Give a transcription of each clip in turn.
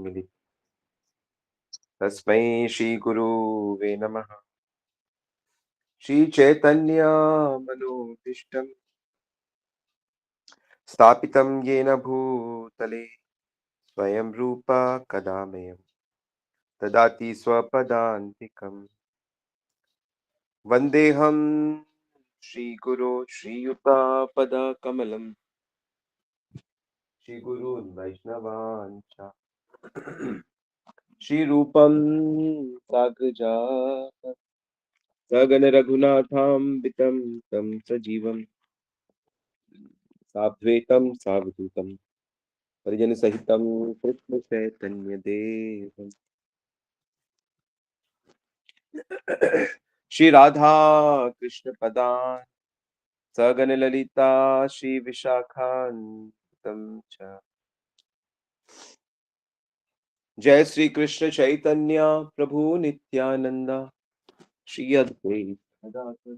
मिलित तस्मै श्रीगुरुवे नमः। श्रीचैतन्यमनोभीष्टं स्थापितं येन भूतले स्वयं रूप कदा मह्यं ददाति स्वपदान्तिकम्। वन्देऽहं श्रीगुरो श्रीयुतापदकमलं श्रीगुरून् वैष्णवांश्च श्रीरूपं साग्रजातं सगण रघुनाथान्वितं तं सजीवं साद्वैतं सावधूतं परिजनसहितं कृष्ण चैतन्य देवम्। श्री राधा कृष्ण पदान् सगण ललिता श्री विशाखान्वितं च। जय श्री कृष्ण चैतन्य प्रभु नित्यानंद श्री अद्वैत गदाधर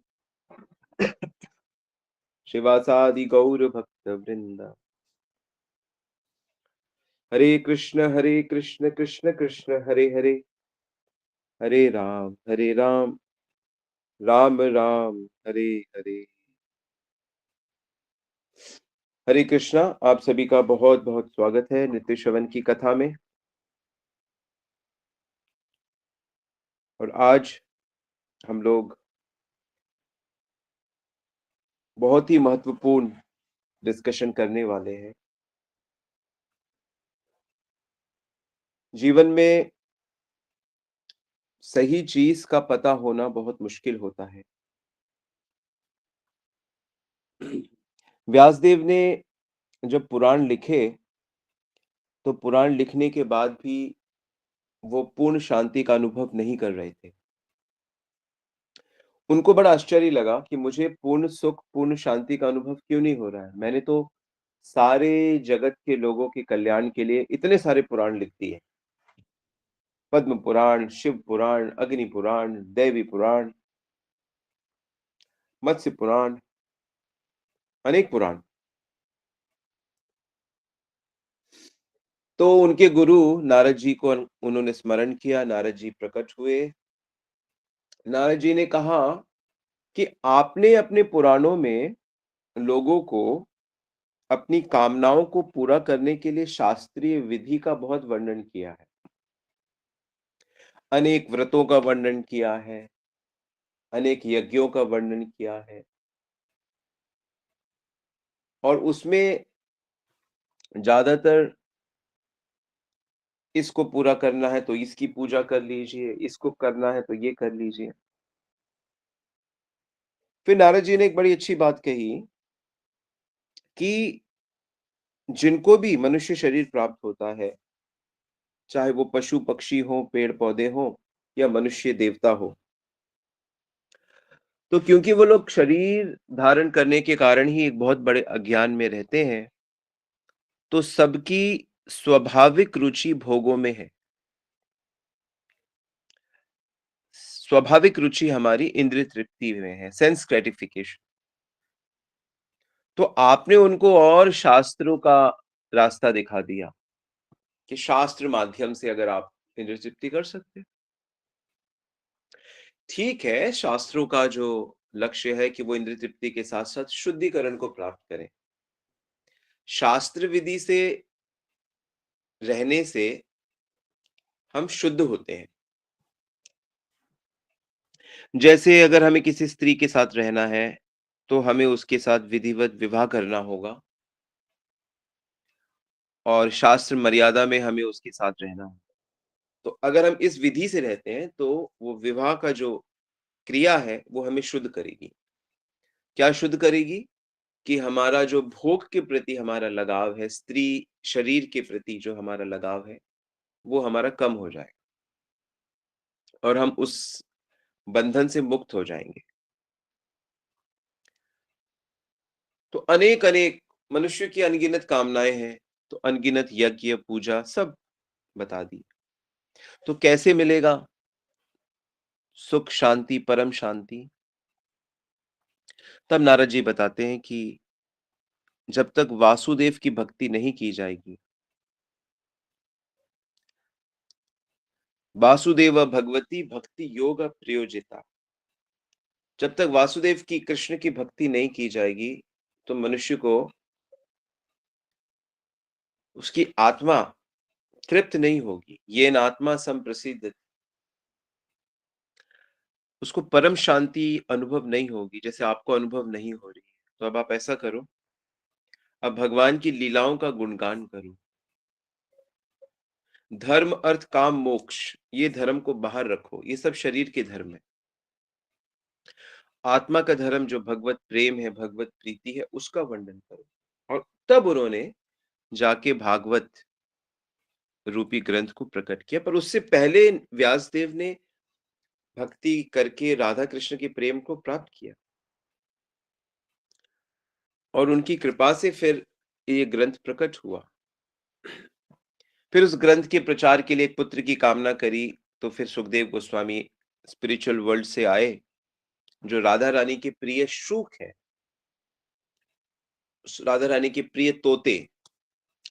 शिवासादि गौर भक्त वृंद। हरे कृष्ण कृष्ण कृष्ण हरे हरे, हरे राम राम राम हरे हरे। हरे कृष्णा। आप सभी का बहुत बहुत स्वागत है नित्य श्रवण की कथा में। और आज हम लोग बहुत ही महत्वपूर्ण डिस्कशन करने वाले हैं। जीवन में सही चीज का पता होना बहुत मुश्किल होता है। व्यासदेव ने जब पुराण लिखे तो पुराण लिखने के बाद भी वो पूर्ण शांति का अनुभव नहीं कर रहे थे। उनको बड़ा आश्चर्य लगा कि मुझे पूर्ण सुख पूर्ण शांति का अनुभव क्यों नहीं हो रहा है। मैंने तो सारे जगत के लोगों के कल्याण के लिए इतने सारे पुराण लिख दिए। पद्म पुराण, शिव पुराण, अग्नि पुराण, देवी पुराण, मत्स्य पुराण, अनेक पुराण। तो उनके गुरु नारद जी को उन्होंने स्मरण किया। नारद जी प्रकट हुए। नारद जी ने कहा कि आपने अपने पुराणों में लोगों को अपनी कामनाओं को पूरा करने के लिए शास्त्रीय विधि का बहुत वर्णन किया है। अनेक व्रतों का वर्णन किया है, अनेक यज्ञों का वर्णन किया है। और उसमें ज्यादातर इसको पूरा करना है तो इसकी पूजा कर लीजिए, इसको करना है तो ये कर लीजिए। फिर नारद जी ने एक बड़ी अच्छी बात कही कि जिनको भी मनुष्य शरीर प्राप्त होता है, चाहे वो पशु पक्षी हो, पेड़ पौधे हो या मनुष्य देवता हो, तो क्योंकि वो लोग शरीर धारण करने के कारण ही एक बहुत बड़े अज्ञान में रहते हैं, तो सबकी स्वाभाविक रुचि भोगों में है। स्वाभाविक रुचि हमारी इंद्रिय तृप्ति में है, सेंस ग्रेटिफिकेशन। तो आपने उनको और शास्त्रों का रास्ता दिखा दिया कि शास्त्र माध्यम से अगर आप इंद्रिय तृप्ति कर सकते हैं। ठीक है, शास्त्रों का जो लक्ष्य है कि वो इंद्रिय तृप्ति के साथ साथ शुद्धिकरण को प्राप्त करें। शास्त्र विधि से रहने से हम शुद्ध होते हैं। जैसे अगर हमें किसी स्त्री के साथ रहना है, तो हमें उसके साथ विधिवत विवाह करना होगा और शास्त्र मर्यादा में हमें उसके साथ रहना होगा। तो अगर हम इस विधि से रहते हैं, तो वो विवाह का जो क्रिया है, वो हमें शुद्ध करेगी। क्या शुद्ध करेगी? कि हमारा जो भोग के प्रति हमारा लगाव है, स्त्री शरीर के प्रति जो हमारा लगाव है, वो हमारा कम हो जाएगा और हम उस बंधन से मुक्त हो जाएँगे। तो अनेक-अनेक मनुष्य की अनगिनत कामनाएँ हैं, तो अनगिनत यज्ञ, पूजा सब बता दी। तो कैसे मिलेगा सुख, शांति, परम शांति? तब नारद जी बताते हैं कि जब तक वासुदेव की भक्ति नहीं की जाएगी, वासुदेव भगवती भक्ति योग प्रयोजिता। जब तक वासुदेव की कृष्ण की भक्ति नहीं की जाएगी, तो मनुष्य को उसकी आत्मा तृप्त नहीं होगी। येन आत्मा संप्रसिद्ध, उसको परम शांति अनुभव नहीं होगी, जैसे आपको अनुभव नहीं हो रही है। तो अब आप ऐसा करो, अब भगवान की लीलाओं का गुणगान करो। धर्म, अर्थ, काम, मोक्ष, ये धर्म को बाहर रखो, ये सब शरीर के धर्म है। आत्मा का धर्म जो भगवत प्रेम है, भगवत प्रीति है, उसका वर्णन करो। और तब उन्होंने जाके भागवत रूपी ग्रंथ को प्रकट किया। पर उससे पहले व्यासदेव ने भक्ति करके राधा कृष्ण के प्रेम को प्राप्त किया, और उनकी कृपा से फिर ये ग्रंथ प्रकट हुआ। फिर उस ग्रंथ के प्रचार के लिए एक पुत्र की कामना करी, तो फिर सुखदेव गोस्वामी स्पिरिचुअल वर्ल्ड से आए, जो राधा रानी के प्रिय शूक है, राधा रानी के प्रिय तोते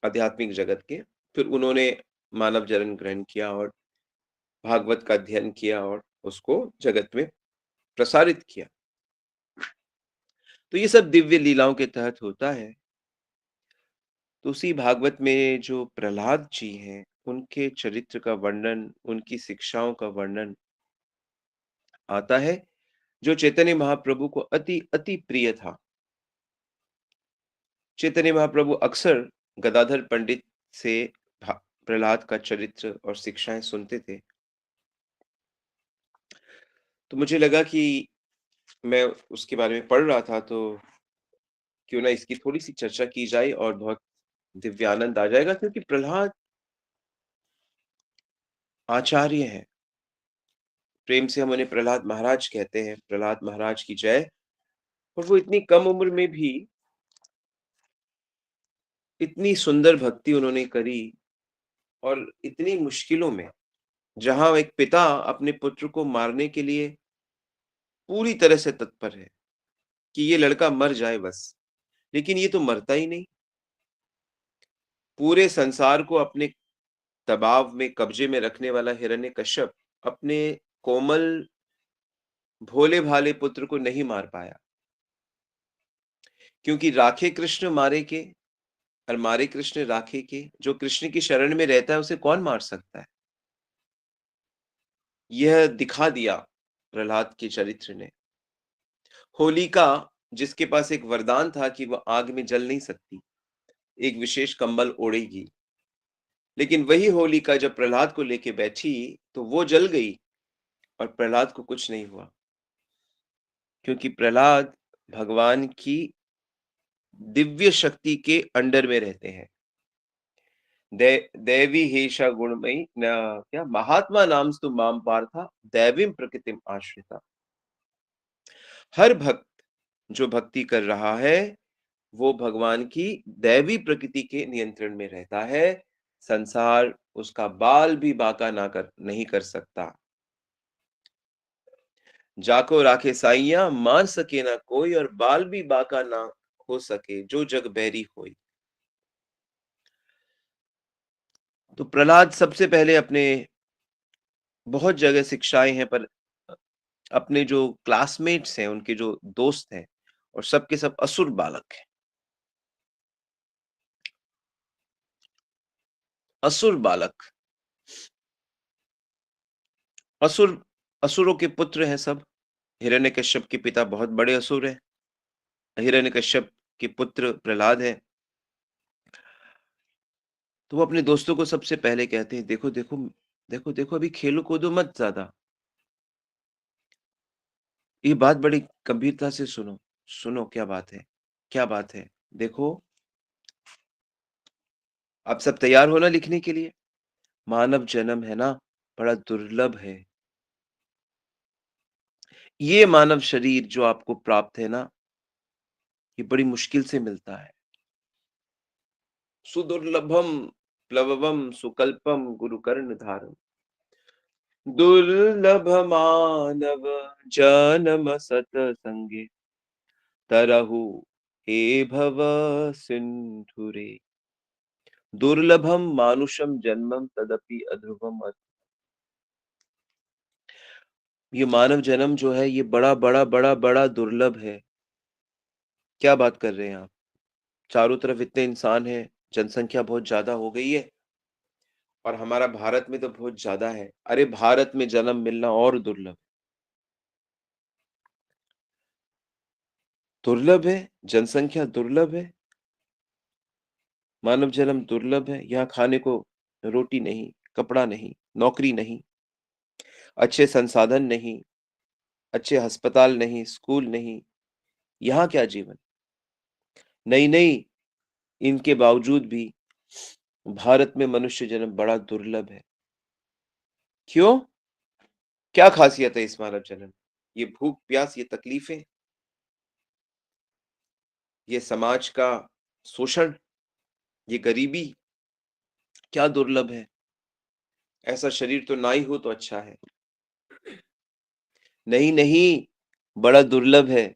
आध्यात्मिक जगत के। फिर उन्होंने मानव जन्म ग्रहण किया और भागवत का अध्ययन किया और उसको जगत में प्रसारित किया। तो ये सब दिव्य लीलाओं के तहत होता है। तो उसी भागवत में जो प्रहलाद जी हैं, उनके चरित्र का वर्णन, उनकी शिक्षाओं का वर्णन आता है, जो चैतन्य महाप्रभु को अति अति प्रिय था। चैतन्य महाप्रभु अक्सर गदाधर पंडित से प्रहलाद का चरित्र और शिक्षाएं सुनते थे। तो मुझे लगा कि मैं उसके बारे में पढ़ रहा था, तो क्यों ना इसकी थोड़ी-सी चर्चा की जाए और बहुत दिव्य आनंद आ जाएगा, क्योंकि प्रहलाद आचार्य हैं। प्रेम से हम उन्हें प्रहलाद महाराज कहते हैं, प्रहलाद महाराज की जय। और वो इतनी कम उम्र में भी इतनी सुंदर भक्ति उन्होंने करी, और इतनी मुश्किलों में, जहाँ एक पिता अपने पुत्र को मारने के लिए पूरी तरह से तत्पर है कि ये लड़का मर जाए बस, लेकिन ये तो मरता ही नहीं। पूरे संसार को अपने दबाव में, कब्जे में रखने वाला हिरण्यकश्यप अपने कोमल, भोले-भाले पुत्र को नहीं मार पाया, क्योंकि राखे कृष्ण मारे के, और मारे कृष्ण राखे के। जो कृष्ण की शरण में रहता है, उसे कौन मार सकता है? यह दिखा दिया प्रहलाद के चरित्र ने। होलिका, जिसके पास एक वरदान था कि वह आग में जल नहीं सकती, एक विशेष कंबल ओढ़ेगी, लेकिन वही होलिका जब प्रहलाद को लेके बैठी, तो वो जल गई और प्रहलाद को कुछ नहीं हुआ, क्योंकि प्रहलाद भगवान की दिव्य शक्ति के अंडर में रहते हैं। दैवी हेषा गुणमयी न, क्या महात्मा नामस्तु माम पार्था दैवीं प्रकृतिम आश्रिता। हर भक्त जो भक्ति कर रहा है, वो भगवान की दैवी प्रकृति के नियंत्रण में रहता है। संसार उसका बाल भी बांका ना कर नहीं कर सकता। जाको राखे साइयां मान सके ना कोई, और बाल भी बांका ना हो सके जो जग बैरी होई। तो प्रहलाद सबसे पहले अपने, बहुत जगह शिक्षाएं हैं, पर अपने जो क्लासमेट्स हैं, उनके जो दोस्त हैं, और सब के सब असुर बालक हैं। असुर बालक, असुर, असुरों के पुत्र हैं सब। हिरण्यकश्यप के पिता बहुत बड़े असुर हैं। हिरण्यकश्यप के पुत्र प्रहलाद हैं। तो वो अपने दोस्तों को सबसे पहले कहते हैं, देखो देखो, देखो देखो, अभी खेलो कूदो मत ज्यादा, ये बात बड़ी गंभीरता से सुनो। सुनो क्या बात है, क्या बात है? देखो, आप सब तैयार हो ना लिखने के लिए? मानव जन्म है ना, बड़ा दुर्लभ है। ये मानव शरीर जो आपको प्राप्त है ना, ये बड़ी मुश्किल से मिलता है। सुदुर्लभम प्लवम सुकल्पम गुरु कर्ण धारम, दुर्लभ मानव जन्म सतसंगे, तरहु हे भव सिंधुरे। दुर्लभम मानुषम जन्मम तदपि अध्रुवम। ये मानव जन्म जो है ये बड़ा दुर्लभ है। क्या बात कर रहे हैं आप? चारों तरफ इतने इंसान हैं, जनसंख्या बहुत ज़्यादा हो गई है और हमारा भारत में तो बहुत ज़्यादा है। अरे भारत में जन्म मिलना और दुर्लभ। दुर्लभ है, जनसंख्या दुर्लभ है, मानव जन्म दुर्लभ है, यहाँ खाने को रोटी नहीं, कपड़ा नहीं, नौकरी नहीं, अच्छे संसाधन नहीं, अच्छे अस्पताल नहीं, स्कूल नहीं, यहाँ क्या जीवन? नहीं, इनके बावजूद भी भारत में मनुष्य जन्म बड़ा दुर्लभ है। क्यों? क्या ख़ासियत है इस मानव जन्म? ये भूख-प्यास, ये तकलीफ़ें, ये समाज का शोषण, ये गरीबी, क्या दुर्लभ है? ऐसा शरीर तो ना ही हो तो अच्छा है। नहीं, बड़ा दुर्लभ है।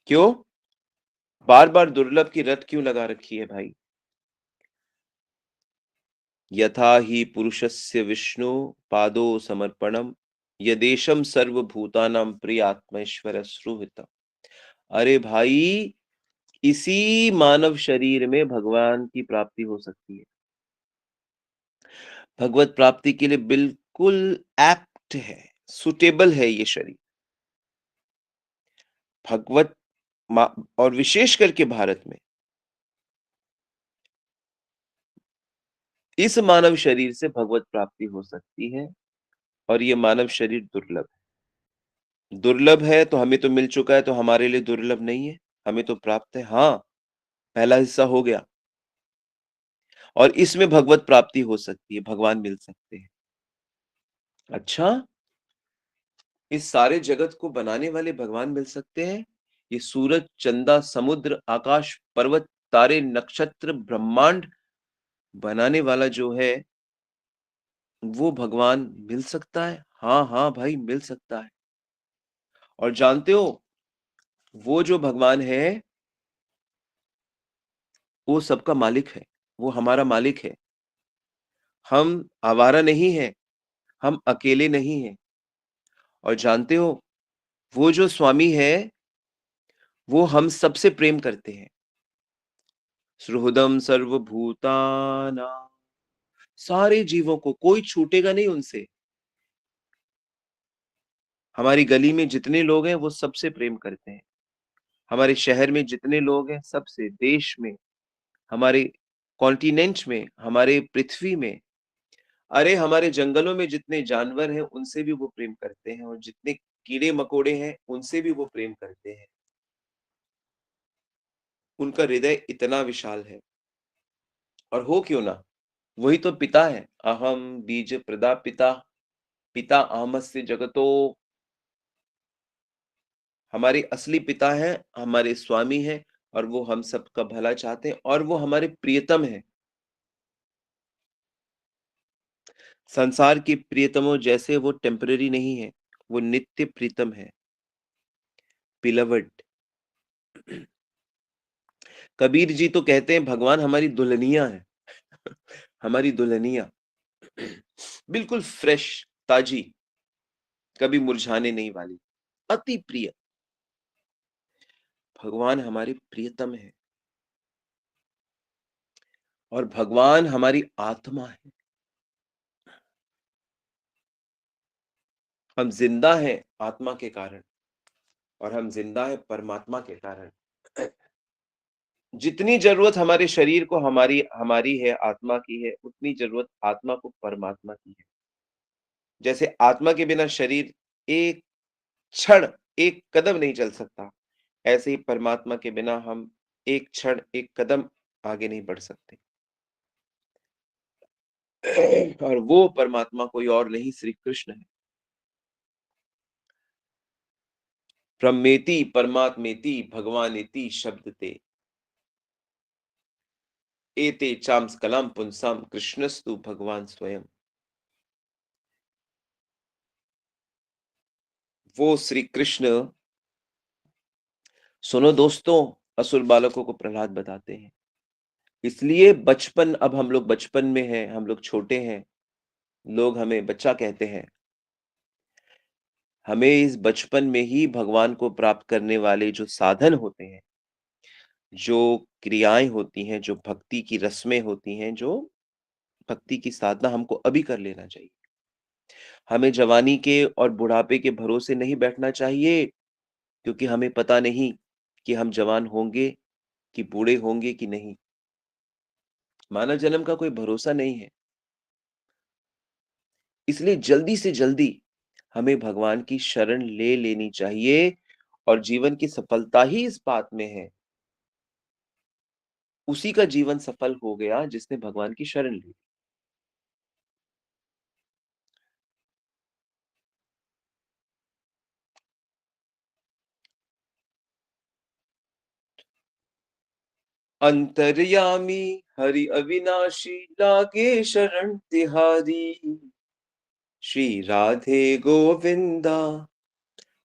क्यों? बार-बार दुर्लभ की रट क्यों लगा रखी है भाई? यथा हि पुरुषस्य विष्णु पादो समर्पणम यदेशम सर्वभूतानां प्रियात्मेश्वर सुहृतम्। अरे भाई, इसी मानव शरीर में भगवान की प्राप्ति हो सकती है। भगवत प्राप्ति के लिए बिल्कुल एप्ट है, सूटेबल है ये शरीर। भगवत मा और विशेष करके भारत में इस मानव शरीर से भगवत प्राप्ति हो सकती है और ये मानव शरीर दुर्लभ है। दुर्लभ है तो हमें तो मिल चुका है तो हमारे लिए दुर्लभ नहीं है, हमें तो प्राप्त है। हाँ, पहला हिस्सा हो गया और इसमें भगवत प्राप्ति हो सकती है, भगवान मिल सकते हैं। अच्छा, इस सारे जगत को बनाने वाले भगवान मिल सकते हैं? ये सूरज, चंदा, समुद्र, आकाश, पर्वत, तारे, नक्षत्र, ब्रह्मांड बनाने वाला जो है, वो भगवान मिल सकता है? हाँ, भाई मिल सकता है। और जानते हो, वो जो भगवान है, वो सबका मालिक है, वो हमारा मालिक है। हम आवारा नहीं हैं, हम अकेले नहीं हैं। और जानते हो, वो जो स्वामी है, वो हम सबसे प्रेम करते हैं। सुहृदं सर्वभूतानां, सारे जीवों को कोई छूटेगा नहीं उनसे। हमारी गली में जितने लोग हैं वो सबसे प्रेम करते हैं। हमारे शहर में जितने लोग हैं सबसे, देश में, हमारे कॉन्टिनेंट में, हमारे पृथ्वी में, अरे हमारे जंगलों में जितने जानवर हैं उनसे भी वो प्रेम करते हैं और जितने कीड़े-मकोड़े हैं उनसे भी वो प्रेम करते हैं। उनका हृदय इतना विशाल है और हो क्यों ना? वही तो पिता है। अहम बीज प्रदापिता, पिता अहमस्य जगतो। हमारे असली पिता हैं, हमारे स्वामी हैं और वो हम सबका भला चाहते हैं और वो हमारे प्रियतम हैं। संसार की प्रियतमों जैसे वो टेम्परेरी नहीं है, वो नित्य प्रीतम है, बिलवड। कबीर जी तो कहते हैं भगवान हमारी दुल्हनिया है, हमारी दुल्हनिया। बिल्कुल फ्रेश, ताजी, कभी मुरझाने नहीं वाली, अति प्रिय। भगवान हमारे प्रियतम है और भगवान हमारी आत्मा है। हम जिंदा हैं आत्मा के कारण और हम जिंदा हैं परमात्मा के कारण। जितनी ज़रूरत हमारे शरीर को हमारी हमारी है, आत्मा की है, उतनी ज़रूरत आत्मा को परमात्मा की है। जैसे आत्मा के बिना शरीर एक क्षण, एक कदम नहीं चल सकता, ऐसे ही परमात्मा के बिना हम एक क्षण, एक कदम आगे नहीं बढ़ सकते। और वो परमात्मा कोई और नहीं, श्री कृष्ण है। ब्रह्मेति परमात्मेति भगवानेति शब्दते, एते चाम्स कलाम पुंसाम कृष्णस्तु भगवान स्वयं। वो श्री कृष्ण, सुनो दोस्तों, असुर बालकों को प्रहलाद बताते हैं। इसलिए बचपन, अब हम लोग बचपन में हैं, हम लोग छोटे हैं, लोग हमें बच्चा कहते हैं। हमें इस बचपन में ही भगवान को प्राप्त करने वाले जो साधन होते हैं, जो क्रियाएँ होती हैं, जो भक्ति की रस्में होती हैं, जो भक्ति की साधना हमको अभी कर लेना चाहिए। हमें जवानी के और बुढ़ापे के भरोसे नहीं बैठना चाहिए, क्योंकि हमें पता नहीं कि हम जवान होंगे कि बूढ़े होंगे कि नहीं। मानव जन्म का कोई भरोसा नहीं है। इसलिए जल्दी से जल्दी हमें भगवान की शरण ले लेनी चाहिए और जीवन की सफलता ही इस बात में है। उसी का जीवन सफल हो गया जिसने भगवान की शरण ली। अंतर्यामी हरि अविनाशी लागे शरण तिहारी। श्री राधे गोविंदा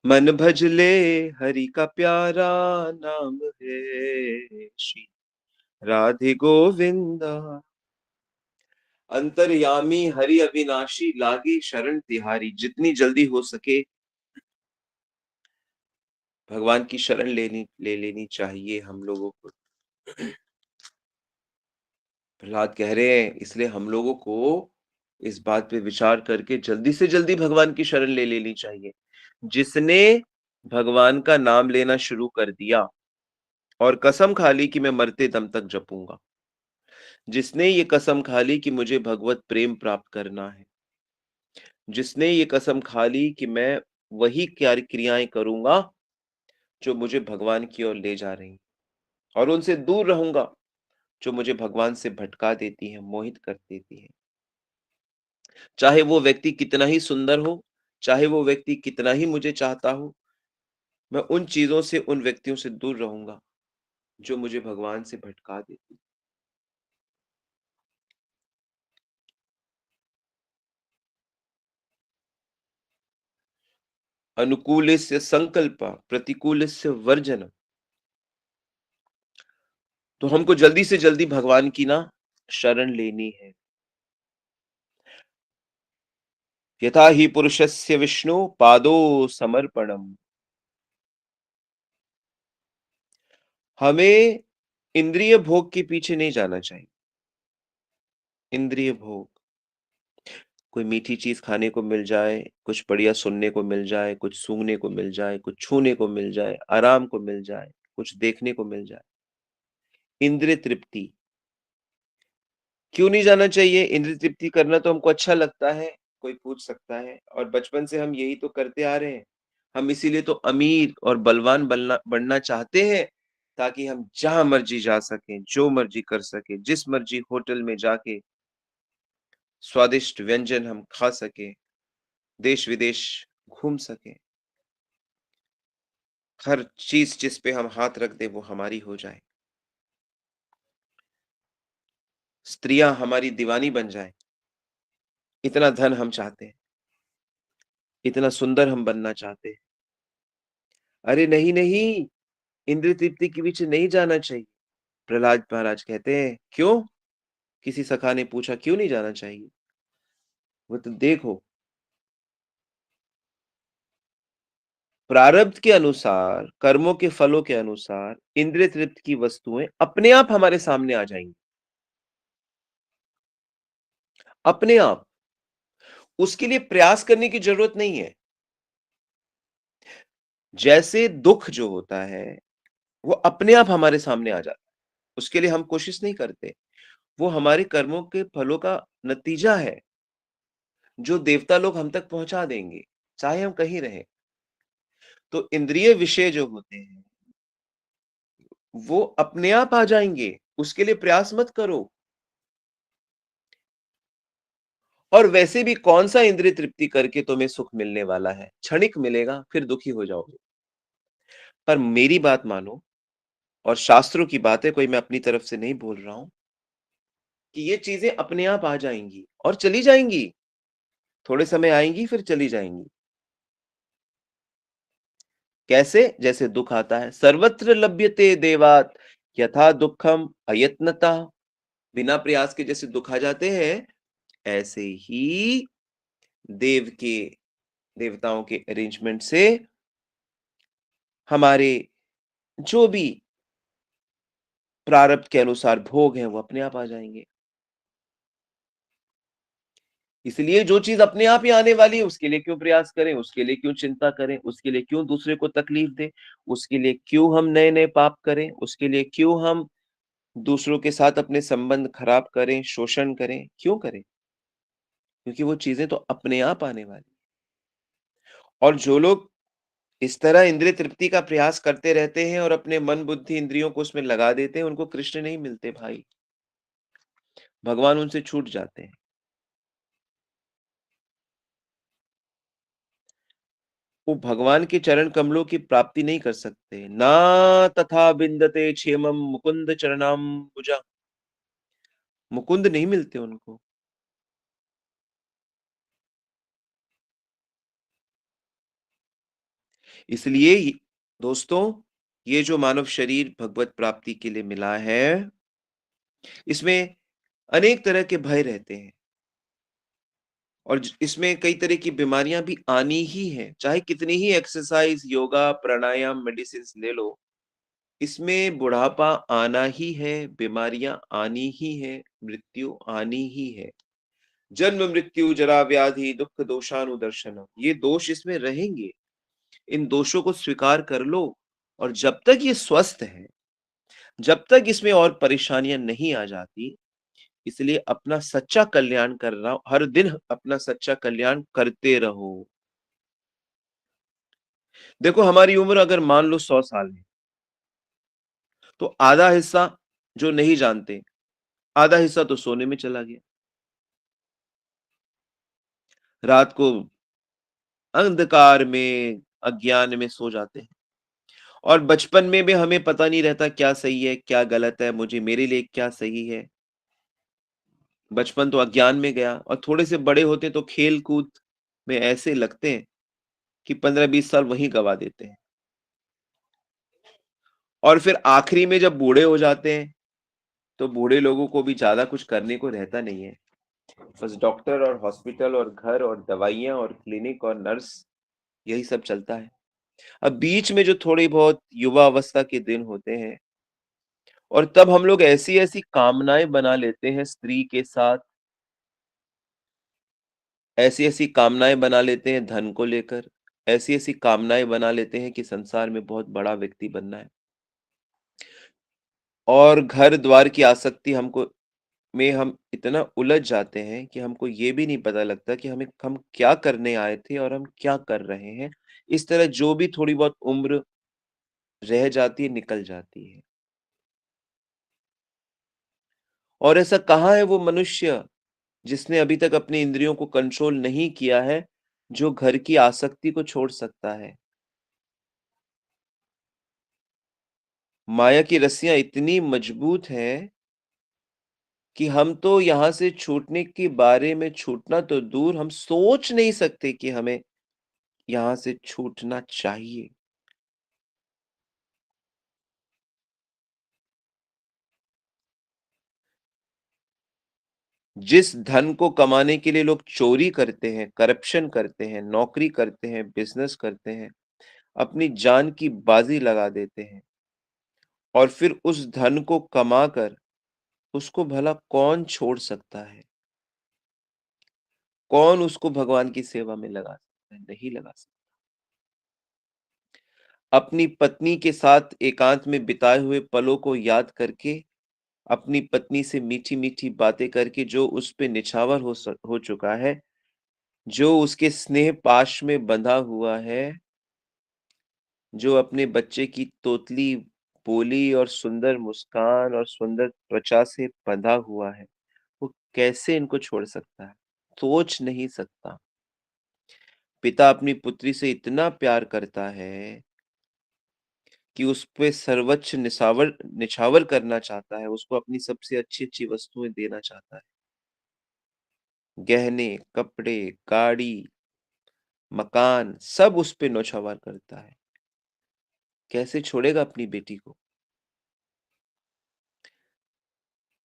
मन भज ले, हरि का प्यारा नाम है श्री राधे गोविंदा। अंतर्यामी हरि अविनाशी लागे शरण तिहारी। जितनी जल्दी हो सके भगवान की शरण ले लेनी चाहिए हम लोगों को। प्रहलाद कह रहे हैं, इसलिए हम लोगों को इस बात पे विचार करके जल्दी से जल्दी भगवान की शरण ले लेनी चाहिए। जिसने भगवान का नाम लेना शुरू कर दिया और कसम खा ली कि मैं मरते दम तक जपूंगा, जिसने ये कसम खा ली कि मुझे भगवत प्रेम प्राप्त करना है, जिसने ये कसम खा ली कि मैं वही क्रियाएं करूंगा जो मुझे भगवान की ओर ले जा रही, और उनसे दूर रहूंगा जो मुझे भगवान से भटका देती है, मोहित कर देती है। चाहे वो व्यक्ति कितना ही सुंदर हो, चाहे वो व्यक्ति कितना ही मुझे चाहता हो, मैं उन चीज़ों से, उन व्यक्तियों से दूर रहूँगा, जो मुझे भगवान से भटका देती। अनुकूलस्य संकल्प, प्रतिकूलस्य वर्जनम। तो हमको जल्दी से जल्दी भगवान की ना शरण लेनी है। यथा ही पुरुषस्य विष्णु पादो समर्पणम। हमें इंद्रिय भोग के पीछे नहीं जाना चाहिए। इंद्रिय भोग, कोई मीठी चीज़ खाने को मिल जाए, कुछ बढ़िया सुनने को मिल जाए, कुछ सूंघने को मिल जाए, कुछ छूने को मिल जाए, आराम को मिल जाए, कुछ देखने को मिल जाए। इंद्रिय तृप्ति, क्यों नहीं जाना चाहिए? इंद्रिय तृप्ति करना तो हमको अच्छा लगता है, कोई पूछ सकता है, और बचपन से हम यही तो करते आ रहे हैं। हम इसीलिए तो अमीर और बलवान बनना बनना चाहते हैं, ताकि हम जहाँ मर्ज़ी जा सकें, जो मर्ज़ी कर सकें, जिस मर्ज़ी होटल में जाके स्वादिष्ट व्यंजन हम खा सकें, देश-विदेश घूम सकें। हर चीज़ जिस पे हम हाथ रख दें वो हमारी हो जाए। स्त्रियाँ हमारी दीवानी बन जाएँ, इतना धन हम चाहते हैं, इतना सुंदर हम बनना चाहते हैं। अरे नहीं, नहीं, इंद्रिय तृप्ति के पीछे नहीं जाना चाहिए। प्रहलाद महाराज कहते हैं, क्यों? किसी सखा ने पूछा, क्यों नहीं जाना चाहिए? वो तो देखो, प्रारब्ध के अनुसार, कर्मों के फलों के अनुसार इंद्रिय तृप्ति की वस्तुएँ अपने आप हमारे सामने आ जाएँगी, अपने आप। उसके लिए प्रयास करने की ज़रूरत नहीं है। जैसे दुःख जो होता है, वो अपने आप हमारे सामने आ जाता है। उसके लिए हम कोशिश नहीं करते। वो हमारे कर्मों के फलों का नतीजा है, जो देवता लोग हम तक पहुँचा देंगे, चाहे हम कहीं रहें। तो इंद्रिय विषय जो होते हैं, वो अपने आप आ जाएँगे, उसके लिए प्रयास मत करो। और वैसे भी कौन-सा इंद्रिय तृप्ति करके तुम्हें सुख मिलने वाला है? क्षणिक मिलेगा, फिर दुखी हो जाओगे। पर मेरी बात मानो, और शास्त्रों की बात है, कोई मैं अपनी तरफ से नहीं बोल रहा हूँ, कि ये चीज़ें अपने आप आ जाएँगी और चली जाएँगी। थोड़े समय आएँगी, फिर चली जाएँगी। कैसे? जैसे दुःख आता है, सर्वत्र लभ्यते देवात् यथा दुःखम अयत्नतः। बिना प्रयास के जैसे दुःख आ जाते हैं, ऐसे ही देव के देवताओं के अरेंजमेंट से हमारे जो भी प्रारब्ध के अनुसार भोग हैं, वो अपने आप आ जाएँगे। इसलिए जो चीज़ अपने आप ही आने वाली है, उसके लिए क्यों प्रयास करें, उसके लिए क्यों चिंता करें, उसके लिए क्यों दूसरे को तकलीफ दें, उसके लिए क्यों हम नए-नए पाप करें, उसके लिए क्यों हम दूसरों के साथ अपने संबंध खराब करें, शोषण करें, क्यों करें? क्योंकि वो चीज़ें तो अपने आप आने वाली। और जो लोग इस तरह इंद्रिय तृप्ति का प्रयास करते रहते हैं और अपने मन, बुद्धि, इंद्रियों को उसमें लगा देते हैं, उनको कृष्ण नहीं मिलते भाई, भगवान उनसे छूट जाते हैं। वो भगवान के चरण कमलों की प्राप्ति नहीं कर सकते। ना तथा विन्दते क्षेमं मुकुंद चरणाम्बुजः। मुकुंद नहीं मिलते उनको। इसलिए दोस्तों, ये जो मानव शरीर भगवत प्राप्ति के लिए मिला है, इसमें अनेक तरह के भय रहते हैं और इसमें कई तरह की बीमारियां भी आनी ही है। चाहे कितनी ही एक्सरसाइज, योगा, प्राणायाम, मेडिसिन ले लो, इसमें बुढ़ापा आना ही है, बीमारियां आनी ही है, मृत्यु आनी ही है। जन्म, मृत्यु, जरा, व्याधि, दुःख, दोषानुदर्शनम्, ये दोष इसमें रहेंगे। इन दोषों को स्वीकार कर लो और जब तक ये स्वस्थ है, जब तक इसमें और परेशानियाँ नहीं आ जाती, इसलिए अपना सच्चा कल्याण करना, हर दिन अपना सच्चा कल्याण करते रहो। देखो हमारी उम्र अगर मान लो 100 साल है, तो आधा हिस्सा जो नहीं जानते, आधा हिस्सा तो सोने में चला गया। रात को अंधकार में, अज्ञान में सो जाते हैं। और बचपन में भी हमें पता नहीं रहता क्या सही है, क्या गलत है, मुझे मेरे लिए क्या सही है। बचपन तो अज्ञान में गया और थोड़े से बड़े होते तो खेल-कूद में ऐसे लगते हैं कि 15-20 साल वहीं गँवा देते हैं। और फिर आखिरी में जब बूढ़े हो जाते हैं, तो बूढ़े लोगों को भी ज़्यादा कुछ करने को रहता नहीं है। बस डॉक्टर और हॉस्पिटल और घर और दवाइयाँ और क्लिनिक और नर्स, यही सब चलता है। अब बीच में जो थोड़ी बहुत युवा अवस्था के दिन होते हैं और तब हम लोग ऐसी-ऐसी कामनाएँ बना लेते हैं स्त्री के साथ, ऐसी-ऐसी कामनाएँ बना लेते हैं धन को लेकर, ऐसी-ऐसी कामनाएँ बना लेते हैं कि संसार में बहुत बड़ा व्यक्ति बनना है और घर-द्वार की आसक्ति हमको में हम इतना उलझ जाते हैं कि हमको ये भी नहीं पता लगता कि हम क्या करने आए थे और हम क्या कर रहे हैं। इस तरह जो भी थोड़ी बहुत उम्र रह जाती है, निकल जाती है। और ऐसा कहाँ है वो मनुष्य जिसने अभी तक अपनी इंद्रियों को कंट्रोल नहीं किया है, जो घर की आसक्ति को छोड़ सकता है। माया की रस्सियाँ इतनी मजबूत हैं कि हम तो यहाँ से छूटने के बारे में, छूटना तो दूर, हम सोच नहीं सकते कि हमें यहाँ से छूटना चाहिए। जिस धन को कमाने के लिए लोग चोरी करते हैं, करप्शन करते हैं, नौकरी करते हैं, बिज़नेस करते हैं, अपनी जान की बाज़ी लगा देते हैं और फिर उस धन को कमाकर उसको भला कौन छोड़ सकता है? कौन उसको भगवान की सेवा में लगा सकता है? नहीं लगा सकता। अपनी पत्नी के साथ एकांत में बिताए हुए पलों को याद करके, अपनी पत्नी से मीठी-मीठी बातें करके जो उस पे निछावर हो चुका है, जो उसके स्नेह पाश में बंधा हुआ है, जो अपने बच्चे की तोतली बोली और सुंदर मुस्कान और सुंदर त्वचा से बंधा हुआ है, वो कैसे इनको छोड़ सकता है? सोच नहीं सकता। पिता अपनी पुत्री से इतना प्यार करता है कि उस पे सर्वोच्च निछावर करना चाहता है, उसको अपनी सबसे अच्छी-अच्छी वस्तुएँ देना चाहता है। गहने, कपड़े, गाड़ी, मकान सब उस पे नौछावर करता है। कैसे छोड़ेगा अपनी बेटी को?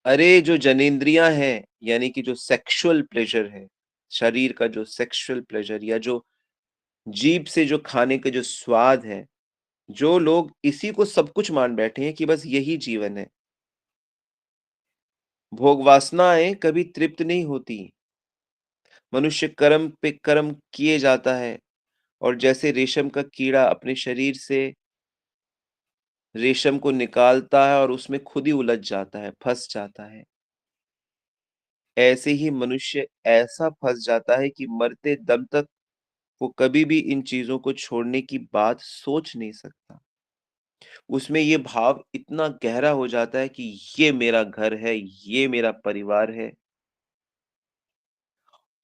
अरे! जो जनेंद्रियाँ हैं, यानी कि जो सेक्सुअल प्लेज़र है, शरीर का जो सेक्सुअल प्लेज़र या जो जीभ से जो खाने का जो स्वाद है, जो लोग इसी को सब कुछ मान बैठे हैं कि बस यही जीवन है। भोग वासनाएँ कभी तृप्त नहीं होती। मनुष्य कर्म पे कर्म किए जाता है और जैसे रेशम का कीड़ा अपने शरीर से रेशम को निकालता है और उसमें खुद ही उलझ जाता है, फँस जाता है। ऐसे ही मनुष्य ऐसा फँस जाता है कि मरते दम तक वो कभी भी इन चीज़ों को छोड़ने की बात सोच नहीं सकता। उसमें ये भाव इतना गहरा हो जाता है कि ये मेरा घर है, ये मेरा परिवार है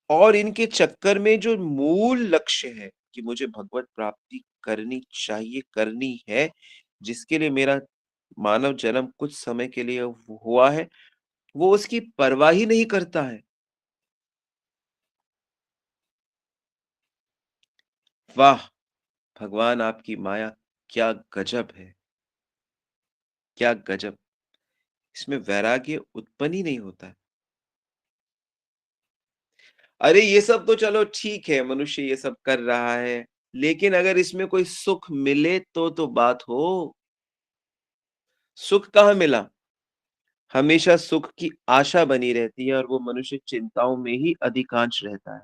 और इनके चक्कर में जो मूल लक्ष्य है कि मुझे भगवत प्राप्ति करनी चाहिए, करनी है, जिसके लिए मेरा मानव जन्म कुछ समय के लिए हुआ है, वो उसकी परवाह ही नहीं करता है। वाह! भगवान आपकी माया क्या गज़ब है, क्या गज़ब! इसमें वैराग्य उत्पन्न ही नहीं होता है। अरे ये सब तो चलो ठीक है, मनुष्य ये सब कर रहा है, लेकिन अगर इसमें कोई सुख मिले तो बात हो। सुख कहाँ मिला? हमेशा सुख की आशा बनी रहती है और वो मनुष्य चिंताओं में ही अधिकांश रहता है।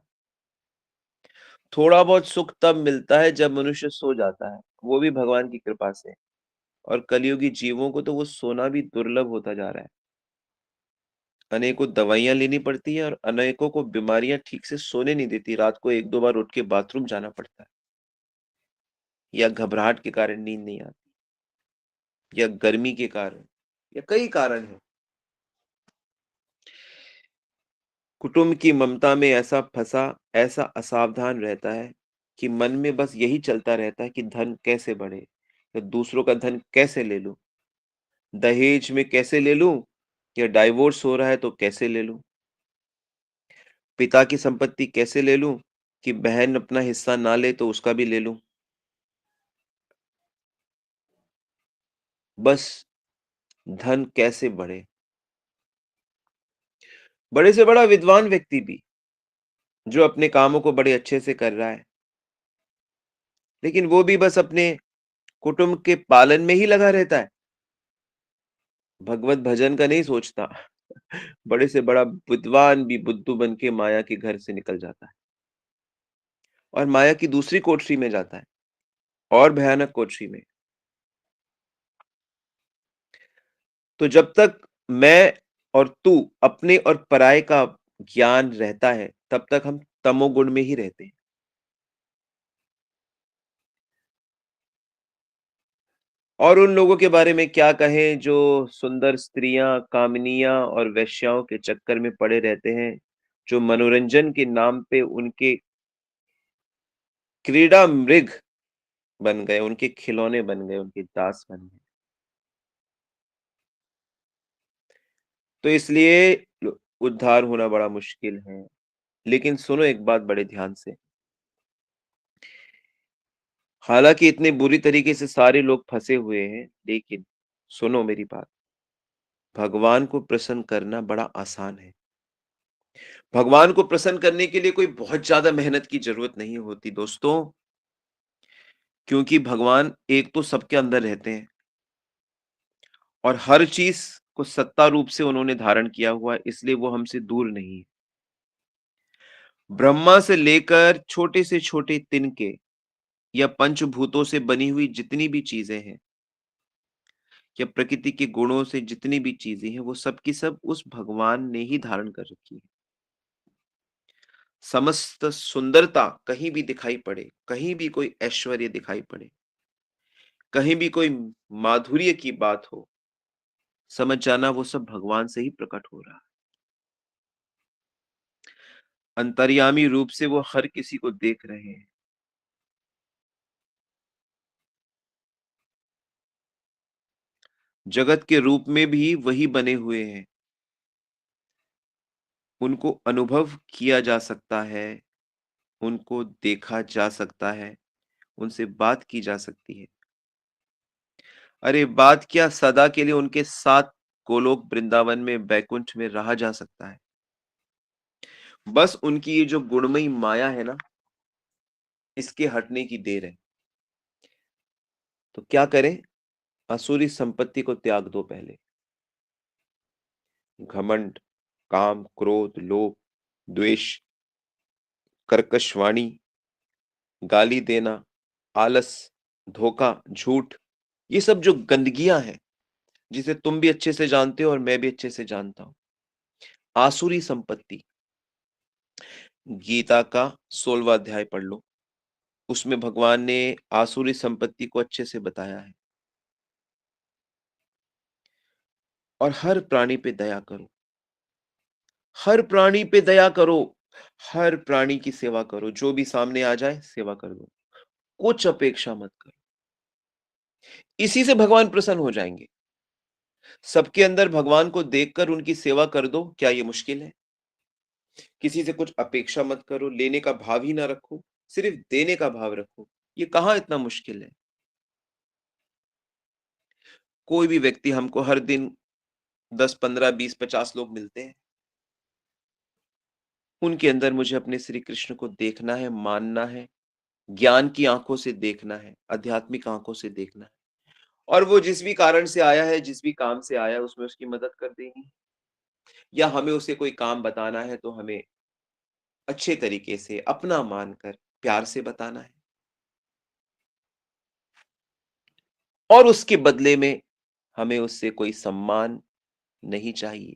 थोड़ा बहुत सुख तब मिलता है जब मनुष्य सो जाता है, वो भी भगवान की कृपा से और कलयुगी जीवों को तो वो सोना भी दुर्लभ होता जा रहा है। अनेकों दवाइयाँ लेनी पड़ती है और अनेकों को बीमारियाँ ठीक से सोने नहीं देती, रात को 1-2 बार उठ के बाथरूम जाना पड़ता है या घबराहट के कारण नींद नहीं आती या गर्मी के कारण या कई कारण हैं। कुटुंब की ममता में ऐसा फँसा, ऐसा असावधान रहता है कि मन में बस यही चलता रहता है कि धन कैसे बढ़े या दूसरों का धन कैसे ले लूँ, दहेज में कैसे ले लूँ या डाइवोर्स हो रहा है तो कैसे ले लूँ, पिता की संपत्ति कैसे ले लूँ कि बहन अपना हिस्सा ना ले तो उसका भी ले लूँ। बस धन कैसे बढ़े। बड़े से बड़ा विद्वान व्यक्ति भी जो अपने कामों को बड़े अच्छे से कर रहा है, लेकिन वो भी बस अपने कुटुंब के पालन में ही लगा रहता है। भगवत भजन का नहीं सोचता। बड़े से बड़ा विद्वान भी बुद्धू बन के माया के घर से निकल जाता है और माया की दूसरी कोठरी में जाता है और भयानक कोठरी में। तो जब तक मैं और तू अपने और पराये का ज्ञान रहता है, तब तक हम तमोगुण में ही रहते हैं। और उन लोगों के बारे में क्या कहें जो सुंदर स्त्रियाँ, कामिनियाँ और वेश्याओं के चक्कर में पड़े रहते हैं, जो मनोरंजन के नाम पे उनके क्रीड़ा मृग बन गए, उनके खिलौने बन गए, उनके दास बन गए। तो इसलिए उद्धार होना बड़ा मुश्किल है। लेकिन सुनो एक बात बड़े ध्यान से, हालाँकि इतने बुरी तरीके से सारे लोग फँसे हुए हैं, लेकिन सुनो मेरी बात, भगवान को प्रसन्न करना बड़ा आसान है। भगवान को प्रसन्न करने के लिए कोई बहुत ज़्यादा मेहनत की ज़रूरत नहीं होती दोस्तों, क्योंकि भगवान एक तो सबके अंदर रहते हैं और हर चीज़ को सत्ता रूप से उन्होंने धारण किया हुआ है, इसलिए वो हमसे दूर नहीं है। ब्रह्मा से लेकर छोटे से छोटे तिनके या पंचभूतों से बनी हुई जितनी भी चीज़ें हैं या प्रकृति के गुणों से जितनी भी चीज़ें हैं, वो सब की सब उस भगवान ने ही धारण कर रखी है। समस्त सुंदरता कहीं भी दिखाई पड़े, कहीं भी कोई ऐश्वर्य दिखाई पड़े, कहीं भी कोई माधुर्य की बात हो, समझ जाना वो सब भगवान से ही प्रकट हो रहा है। अंतर्यामी रूप से वो हर किसी को देख रहे हैं। जगत के रूप में भी वही बने हुए हैं। उनको अनुभव किया जा सकता है, उनको देखा जा सकता है, उनसे बात की जा सकती है। अरे बात क्या, सदा के लिए उनके साथ गोलोक वृंदावन में बैकुंठ में रहा जा सकता है। बस उनकी ये जो गुणमयी माया है ना, इसके हटने की देर है। तो क्या करें? असुरी संपत्ति को त्याग दो पहले। घमंड, काम, क्रोध, लोभ, द्वेष, कर्कश वाणी, गाली देना, आलस, धोखा, झूठ, ये सब जो गंदगियाँ हैं, जिसे तुम भी अच्छे से जानते हो और मैं भी अच्छे से जानता हूँ। आसुरी संपत्ति, गीता का 16वाँ अध्याय पढ़ लो। उसमें भगवान ने आसुरी संपत्ति को अच्छे से बताया है। और हर प्राणी पे दया करो। हर प्राणी पे दया करो। हर प्राणी की सेवा करो। जो भी सामने आ जाए, सेवा कर दो। कुछ अपेक्षा मत करो। इसी से भगवान प्रसन्न हो जाएँगे। सबके अंदर भगवान को देखकर उनकी सेवा कर दो, क्या ये मुश्किल है? किसी से कुछ अपेक्षा मत करो, लेने का भाव ही ना रखो, सिर्फ देने का भाव रखो। ये कहाँ इतना मुश्किल है? कोई भी व्यक्ति हमको हर दिन 10, 15, 20, 50 लोग मिलते हैं। उनके अंदर मुझे अपने श्री कृष्ण को देखना है, मानना है, ज्ञान की आँखों से देखना है, आध्यात्मिक आँखों से देखना है। और वो जिस भी कारण से आया है, जिस भी काम से आया है, उसमें उसकी मदद कर देनी है। या हमें उसे कोई काम बताना है, तो हमें अच्छे तरीके से, अपना मानकर, प्यार से बताना है। और उसके बदले में हमें उससे कोई सम्मान नहीं चाहिए।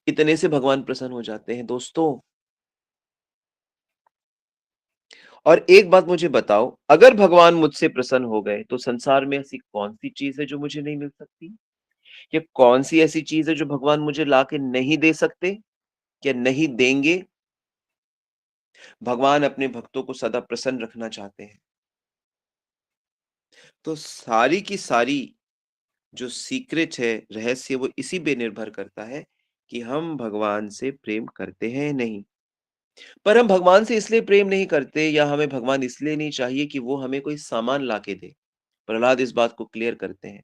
इतने से भगवान प्रसन्न हो जाते हैं दोस्तों। और एक बात मुझे बताओ, अगर भगवान मुझसे प्रसन्न हो गए, तो संसार में ऐसी कौन-सी चीज़ है जो मुझे नहीं मिल सकती? या कौन-सी ऐसी चीज़ है जो भगवान मुझे लाके नहीं दे सकते या नहीं देंगे? भगवान अपने भक्तों को सदा प्रसन्न रखना चाहते हैं। तो सारी की सारी जो सीक्रेट है, रहस्य, वो इसी पे निर्भर करता है कि हम भगवान से प्रेम करते हैं या नहीं। पर हम भगवान से इसलिए प्रेम नहीं करते या हमें भगवान इसलिए नहीं चाहिए कि वो हमें कोई सामान लाके दे। प्रहलाद इस बात को क्लियर करते हैं।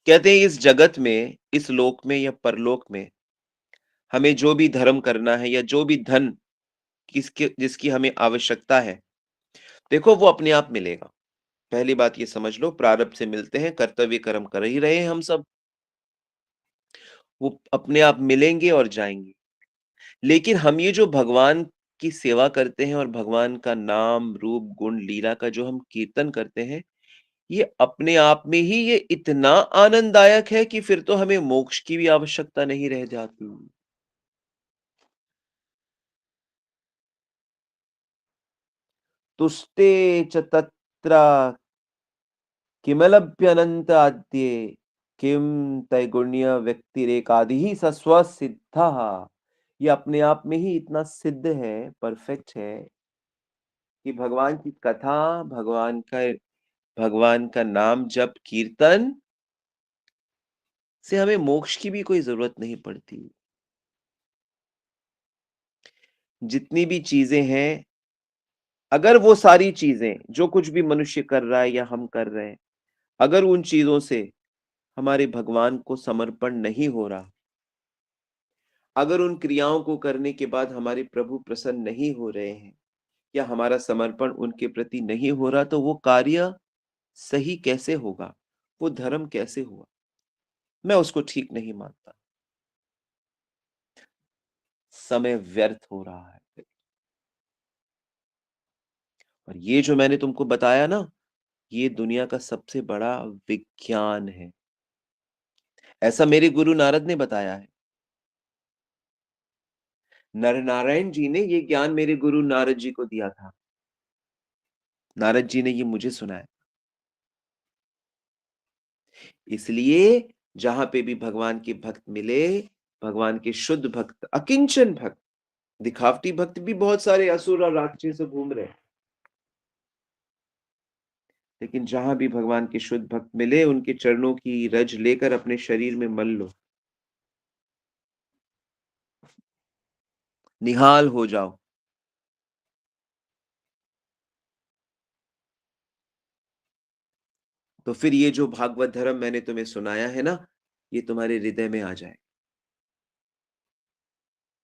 कहते हैं इस जगत में, इस लोक में या परलोक में हमें जो भी धर्म करना है या जो भी धन किसके जिसकी हमें आवश्यकता है, देखो वो अपने आप मिलेगा। पहली बात ये समझ लो, प्रारब्ध से मिलते हैं, कर्तव्य कर्म कर ही रहे हैं हम सब। वो अपने आप मिलेंगे और जाएँगे। लेकिन हम ये जो भगवान की सेवा करते हैं और भगवान का नाम, रूप, गुण, लीला का जो हम कीर्तन करते हैं, ये अपने आप में ही ये इतना आनंददायक है कि फिर तो हमें मोक्ष की भी आवश्यकता नहीं रह जाती। तुष्टे च तत्र किमलभ्यनन्ताद्ये किम त्रैगुण्य व्यक्तिरेकादिः स स्वसिद्धः। ये अपने आप में ही इतना सिद्ध है, परफेक्ट है कि भगवान की कथा, भगवान का नाम जप कीर्तन से हमें मोक्ष की भी कोई ज़रूरत नहीं पड़ती। जितनी भी चीज़ें हैं, अगर वो सारी चीज़ें, जो कुछ भी मनुष्य कर रहा है या हम कर रहे हैं, अगर उन चीज़ों से हमारे भगवान को समर्पण नहीं हो रहा, अगर उन क्रियाओं को करने के बाद हमारे प्रभु प्रसन्न नहीं हो रहे हैं या हमारा समर्पण उनके प्रति नहीं हो रहा, तो वो कार्य सही कैसे होगा? वो धर्म कैसे हुआ? मैं उसको ठीक नहीं मानता। समय व्यर्थ हो रहा है। और ये जो मैंने तुमको बताया ना, ये दुनिया का सबसे बड़ा विज्ञान है। ऐसा मेरे गुरु नारद ने बताया है। नरनारायण जी ने ये ज्ञान मेरे गुरु नारद जी को दिया था। नारद जी ने ये मुझे सुनाया। इसलिए जहाँ पे भी भगवान के भक्त मिले, भगवान के शुद्ध भक्त, अकिंचन भक्त, दिखावटी भक्त भी बहुत सारे असुर और राक्षस घूम रहे हैं। लेकिन जहाँ भी भगवान के शुद्ध भक्त मिले, उनके चरणों की रज लेकर अपने शरीर में मल लो, निहाल हो जाओ। तो फिर ये जो भागवत धर्म मैंने तुम्हें सुनाया है ना, ये तुम्हारे हृदय में आ जाए,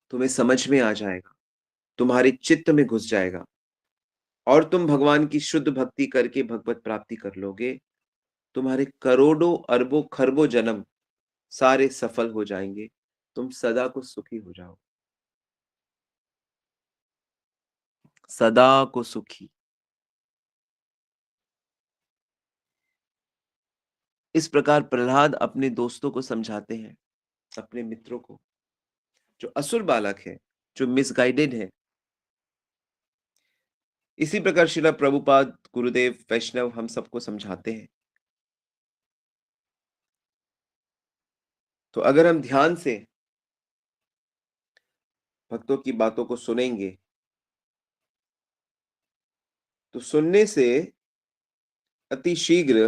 तुम्हें समझ में आ जाएगा। तुम्हारे चित्त में घुस जाएगा और तुम भगवान की शुद्ध भक्ति करके भगवत प्राप्ति कर लोगे। तुम्हारे करोड़ों, अरबों, खरबों जन्म सारे सफल हो जाएँगे। तुम सदा को सुखी हो जाओ। सदा को सुखी। इस प्रकार प्रहलाद अपने दोस्तों को समझाते हैं, अपने मित्रों को, जो असुर बालक है, जो मिसगाइडेड है। इसी प्रकार श्रील प्रभुपाद, गुरुदेव, वैष्णव हम सबको समझाते हैं। तो अगर हम ध्यान से भक्तों की बातों को सुनेंगे, तो सुनने से अति शीघ्र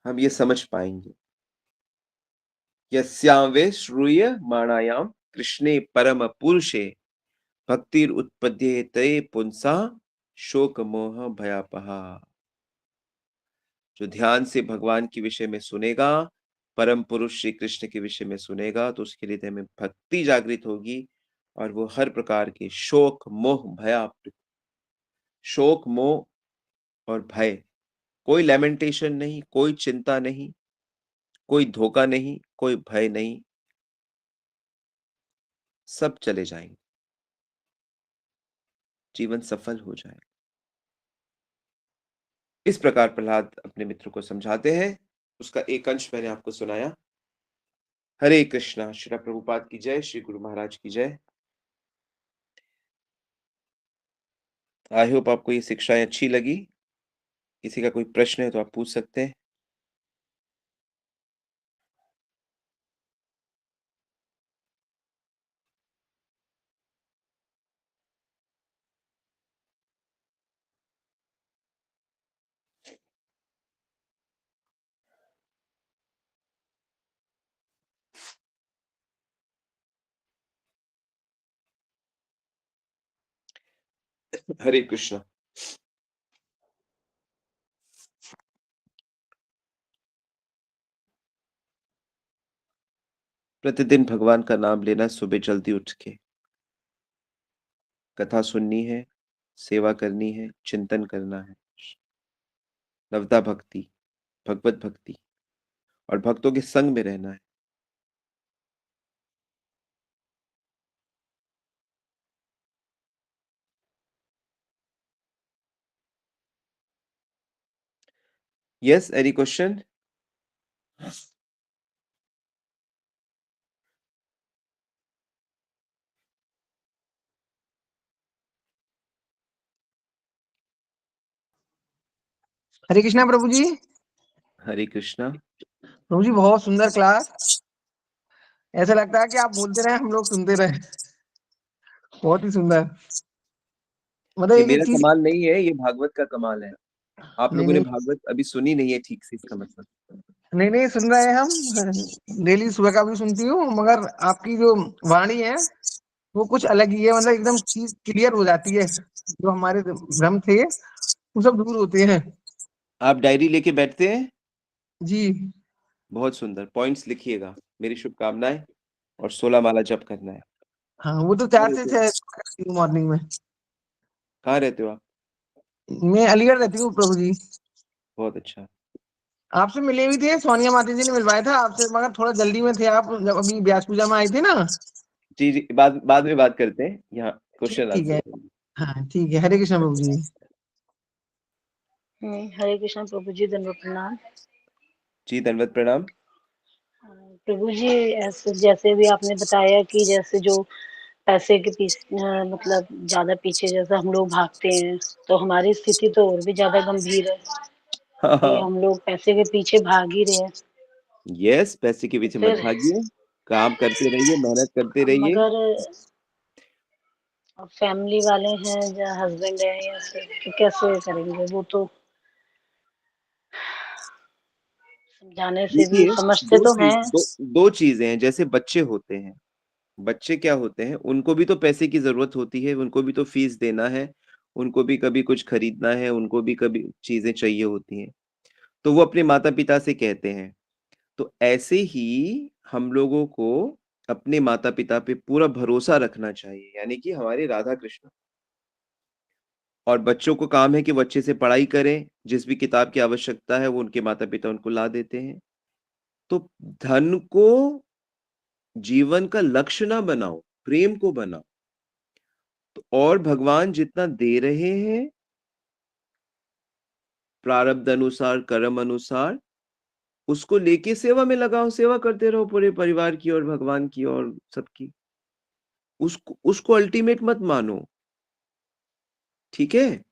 हम ये समझ पाएंगे। यस्यां श्रूयमाणायां कृष्णे परम पुरुषे भक्तिर उत्पद्येते पुंसा शोक मोह भयापहा। जो ध्यान से भगवान के विषय में सुनेगा, परम पुरुष श्री कृष्ण के विषय में सुनेगा, तो उसके लिए में भक्ति जागृत होगी और वो हर प्रकार के शोक मोह शोक मोह और भय, कोई लैमेंटेशन नहीं, कोई चिंता नहीं, कोई धोखा नहीं, कोई भय नहीं, सब चले जाएंगे। जीवन सफल हो जाए। इस प्रकार प्रहलाद अपने मित्र को समझाते हैं। उसका एक अंश मैंने आपको सुनाया। हरे कृष्णा। श्री प्रभुपाद की जय, श्री गुरु महाराज की जय। आई होप आपको ये शिक्षाएं अच्छी लगी। किसी का कोई प्रश्न है तो आप पूछ सकते हैं। हरे कृष्णा। प्रतिदिन भगवान का नाम लेना, सुबह जल्दी उठ के कथा सुननी है, सेवा करनी है, चिंतन करना है, नवता भक्ति, भगवत भक्ति और भक्तों के संग में रहना है। Yes, any question? Hare Krishna प्रभु जी। हरे कृष्णा। प्रभु जी बहुत सुंदर क्लास। ऐसा लगता है कि आप बोलते रहे, हम लोग सुनते रहे। बहुत ही सुंदर। मतलब ये एक मेरा एक चीज। कमाल नहीं है, ये भागवत का कमाल है। आप नहीं लोगों ने नहीं भागवत अभी सुनी नहीं है ठीक से, इसका मतलब। नहीं नहीं सुन रहे हैं हम। डेली सुबह का भी सुनती हूँ, मगर आपकी जो वाणी है वो कुछ अलग ही है। मतलब एकदम चीज क्लियर हो जाती है। जो हमारे भ्रम थे वो सब दूर होते हैं। आप डायरी लेके बैठते हैं? जी बहुत सुंदर। पॉइंट्स लिखिएगा। मेरी शुभकामनाएं। और 16 माला जप करना है। हाँ, वो तो कहाँ 4 से रहते हो? 6 करती हूँ मॉर्निंग में। कहाँ रहते हो आप? मैं अलीगढ़ रहती हूँ प्रभु जी। बहुत अच्छा। आपसे मिले भी थे, सोनिया माता जी ने मिलवाया था आपसे, मगर थोड़ा जल्दी में थे आप जब अभी व्यास पूजा में आए थे ना। जी जी, बाद बाद में बात करते हैं। यहाँ ठीक क्वेश्चन ठीक आंसर है। करेंगे। हाँ ठीक है। हरे कृष्ण प्रभु जी। हरे कृष्ण प्रभु जी, दंडवत प्रणाम। जी, दंडवत प्रणाम। प्रभु जी, ऐसे जैसे भी आपने बताया कि जैसे जो पैसे के पीछे मतलब ज्यादा पीछे जैसे हम लोग भागते हैं, तो हमारी स्थिति तो और भी ज्यादा गंभीर है हाँ कि हाँ। हम लोग पैसे के पीछे भाग ही रहे हैं। यस, पैसे के तो पीछे मत फिर भागिए। काम करते रहिए, मेहनत करते रहिए। मगर फैमिली वाले हैं या हस्बैंड है या फिर तो कैसे करेंगे? वो तो समझाने से भी देखिए, समझते तो हैं। दो चीजें हैं। जैसे बच्चे होते हैं, बच्चे क्या होते हैं, उनको भी तो पैसे की जरूरत होती है, उनको भी तो फीस देना है, उनको भी कभी कुछ खरीदना है, उनको भी कभी चीजें चाहिए होती हैं, तो वो अपने माता पिता से कहते हैं। तो ऐसे ही हम लोगों को अपने माता-पिता पे पूरा भरोसा रखना चाहिए, यानी कि हमारे राधा कृष्ण। और बच्चों को काम है कि वो अच्छे से पढ़ाई करें, जिस भी किताब की आवश्यकता है वो उनके माता-पिता उनको ला देते हैं। तो धन को जीवन का लक्ष्य ना बनाओ, प्रेम को बनाओ। तो और भगवान जितना दे रहे हैं, प्रारब्ध अनुसार, कर्म अनुसार, उसको लेके सेवा में लगाओ, सेवा करते रहो पूरे परिवार की और भगवान की और सबकी। उसको अल्टीमेट मत मानो, ठीक है?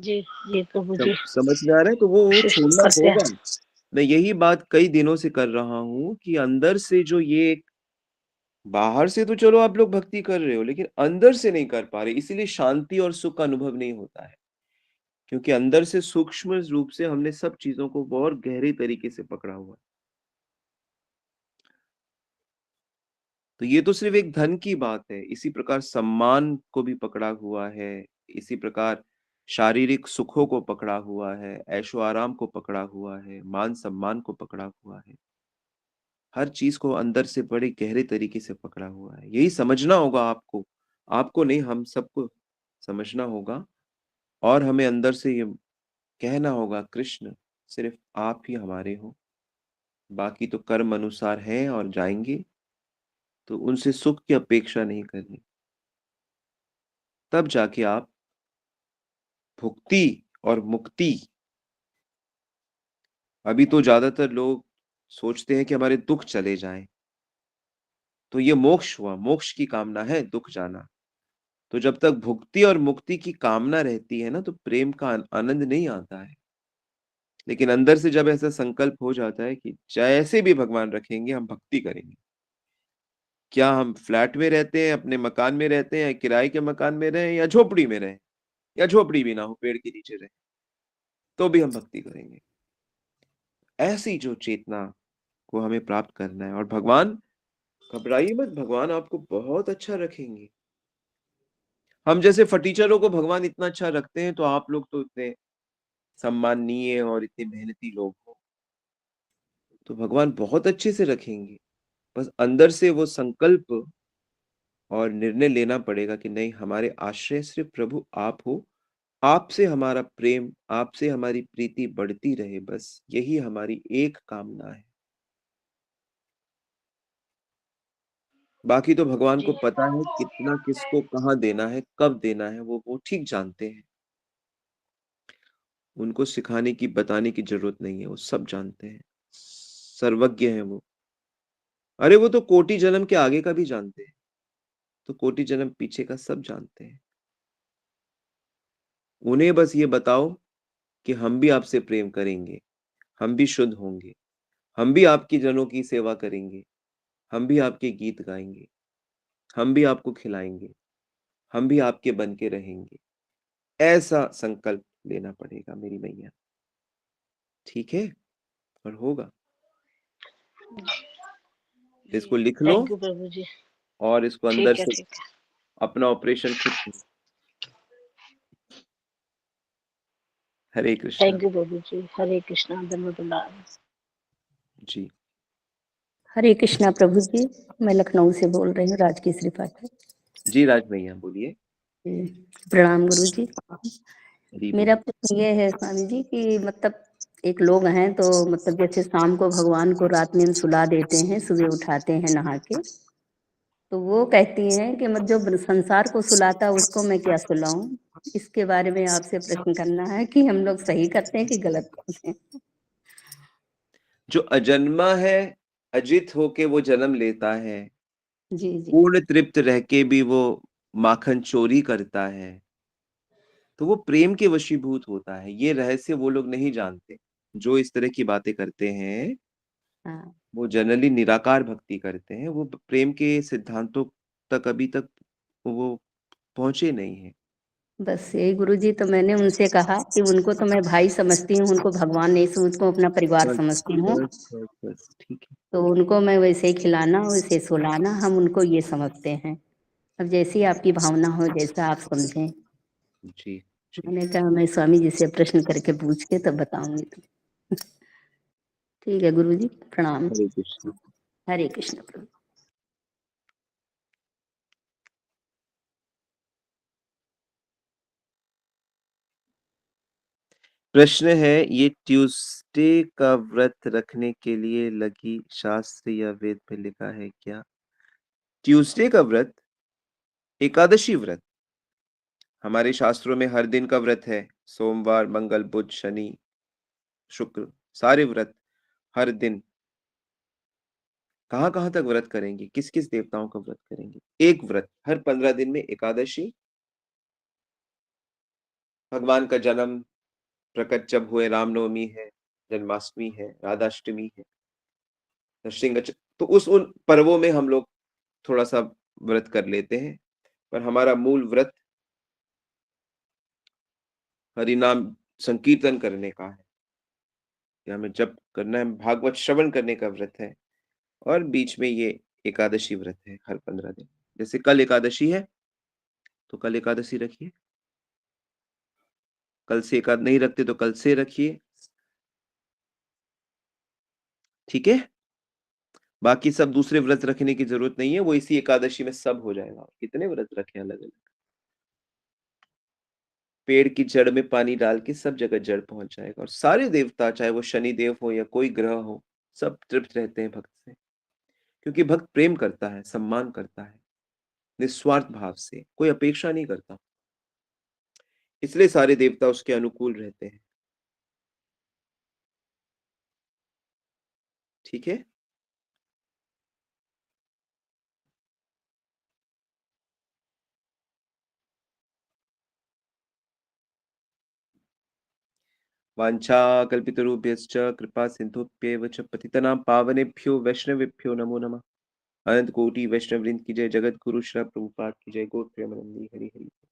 जी, जी प्रभु जी, समझ में आ रहा है? तो वो कोशिश छोड़ना करते हैं। होगा। मैं यही बात कई दिनों से कर रहा हूँ कि अंदर से जो ये बाहर से तो चलो आप लोग भक्ति कर रहे हो, लेकिन अंदर से नहीं कर पा रहे, इसीलिए शांति और सुख का अनुभव नहीं होता है। क्योंकि अंदर से सूक्ष्म रूप से हमने सब चीज़ों को बहुत गहरे तरीके से पकड़ा हुआ है। तो ये तो सिर्फ़ एक धन की बात है, इसी प्रकार सम्मान को भी पकड़ा हुआ है, इसी प्रकार शारीरिक सुखों को पकड़ा हुआ है, ऐशो-आराम को पकड़ा हुआ है, मान-सम्मान को पकड़ा हुआ है। हर चीज़ को अंदर से बड़े गहरे तरीके से पकड़ा हुआ है। यही समझना होगा आपको, आपको नहीं हम सबको समझना होगा और हमें अंदर से ये कहना होगा कृष्ण सिर्फ़ आप ही हमारे हो, बाकी तो कर्म अनुसार हैं और जाएँगे, तो उनसे सुख की अपेक्षा नहीं करनी। तब जाके आप भुक्ति और मुक्ति अभी तो ज़्यादातर लोग सोचते हैं कि हमारे दुःख चले जाएँ, तो ये मोक्ष हुआ, मोक्ष की कामना है दुःख जाना। तो जब तक भुक्ति और मुक्ति की कामना रहती है ना, तो प्रेम का आनंद नहीं आता है। लेकिन अंदर से जब ऐसा संकल्प हो जाता है कि जैसे भी भगवान रखेंगे, हम भक्ति करेंगे। क्या हम फ्लैट में रहते हैं, अपने मकान में रहते हैं, या किराए के मकान में रहें या झोपड़ी में रहें, या झोपड़ी भी ना हो, पेड़ के नीचे रहें, तो भी हम भक्ति करेंगे। ऐसी जो चेतना को हमें प्राप्त करना है और भगवान घबराइए मत, भगवान आपको बहुत अच्छा रखेंगे। हम जैसे फटीचरों को भगवान इतना अच्छा रखते हैं, तो आप लोग तो इतने सम्माननीय और इतने मेहनती लोग हो, तो भगवान बहुत अच्छे से रखेंगे। बस अंदर से वो संकल्प और निर्णय लेना पड़ेगा कि नहीं, हमारे आश्रय सिर्फ़ प्रभु आप हो, आपसे हमारा प्रेम, आपसे हमारी प्रीति बढ़ती रहे, बस यही हमारी एक कामना है। बाकी तो भगवान को जी, पता है कितना किसको कहाँ देना है, कब देना है, वो ठीक जानते हैं। उनको सिखाने की, बताने की ज़रूरत नहीं है, वो सब जानते हैं। सर्वज्ञ हैं वो। अरे वो तो कोटि जन्म के आगे का भी जानते हैं, तो कोटि जन्म पीछे का सब जानते हैं। उन्हें बस ये बताओ कि हम भी आपसे प्रेम करेंगे, हम भी शुद्ध होंगे, हम भी आपकी जनों की सेवा करेंगे, हम भी आपके गीत गाएँगे, हम भी आपको खिलाएँगे, हम भी आपके बन के रहेंगे। ऐसा संकल्प लेना पड़ेगा मेरी मैया, ठीक है? और होगा। जी, इसको लिख लो थैंक यू प्रभु जी। और इसको अंदर ठीक है, से ठीक है। अपना ऑपरेशन खुद करो। हरे कृष्णा। थैंक यू प्रभु जी। हरे कृष्णा, धन्यवाद प्रणाम। जी। हरे कृष्णा प्रभु जी, मैं लखनऊ से बोल रही हूँ, राजकेशरी पाठक। जी, राज भैया बोलिए। प्रणाम गुरु जी। हरी मेरा बोल। प्रश्न ये है स्वामी जी कि मतलब एक लोग हैं तो मतलब जैसे शाम को भगवान को रात में सुला देते हैं, सुबह उठाते हैं नहा के, तो वो कहती हैं कि मतलब जो संसार को सुलाता उसको मैं क्या सुलाऊं। इसके बारे में आपसे प्रश्न करना है कि हम लोग सही करते हैं कि गलत करते हैं। जो अजन्मा है, अजित होके वो जन्म लेता है, जी जी। पूर्ण तृप्त रह के भी वो माखन चोरी करता है, तो वो प्रेम के वशीभूत होता है। ये रहस्य वो लोग नहीं जानते। जो इस तरह की बातें करते हैं, हाँ, वो जनरली निराकार भक्ति करते हैं। वो प्रेम के सिद्धांतों तक अभी तक वो पहुँचे नहीं हैं। बस यही गुरु जी, तो मैंने उनसे कहा कि उनको तो मैं भाई समझती हूँ, उनको भगवान नहीं उनको अपना परिवार बस, समझती हूँ, बस, बस, बस, ठीक है। तो उनको मैं वैसे ही खिलाना वैसे सुलाना, हम उनको ये समझते हैं। अब जैसी आपकी भावना हो, जैसा आप समझें। जी, जी। मैंने कहा मैं स्वामी जी से प्रश्न करके पूछ के तब बताऊंगी। ठीक है गुरुजी, प्रणाम। हरे कृष्ण। हरे कृष्ण प्रभु। प्रश्न है, ये ट्यूसडे का व्रत रखने के लिए लगी शास्त्र या वेद में लिखा है क्या? ट्यूसडे का व्रत, एकादशी व्रत हमारे शास्त्रों में हर दिन का व्रत है। सोमवार, मंगल, बुध, शनि, शुक्र, सारे व्रत हर दिन। कहाँ-कहाँ तक व्रत करेंगे? किस-किस देवताओं का व्रत करेंगे? एक व्रत हर 15 दिन में, एकादशी, भगवान का जन्म प्रकट जब हुए, रामनवमी है, जन्माष्टमी है, राधाष्टमी है, नरसिंह तो उन पर्वों में हम लोग थोड़ा-सा व्रत कर लेते हैं, पर हमारा मूल व्रत हरिनाम संकीर्तन करने का है, या हमें जप करना है, भागवत श्रवण करने का व्रत है, और बीच में ये एकादशी व्रत है हर 15 दिन। जैसे कल एकादशी है, तो कल एकादशी रखिए, कल से नहीं रखते तो कल से रखिए, ठीक है? बाकी सब दूसरे व्रत रखने की जरूरत नहीं है, वो इसी एकादशी में सब हो जाएगा। कितने व्रत रखे अलग-अलग? पेड़ की जड़ में पानी डाल के सब जगह जड़ पहुंच जाएगा, और सारे देवता, चाहे वो शनि देव हो या कोई ग्रह हो, सब तृप्त रहते हैं भक्त से, क्योंकि भक्त प्रेम करता है, सम्मान करता है, निस्वार्थ भाव से, कोई अपेक्षा नहीं करता, इसलिए सारे देवता उसके अनुकूल रहते हैं। ठीक है? वाञ्छाकल्पितरुभ्यश्च कृपा सिन्धुभ्येव च पतितनां पावनेभ्यो वैष्णवेभ्यो नमो नमः। अनंत कोटि वैष्णव वृंद की जय, जगत गुरु श्री प्रभुपाद की जय। गौर प्रेमानंदी हरि हरि।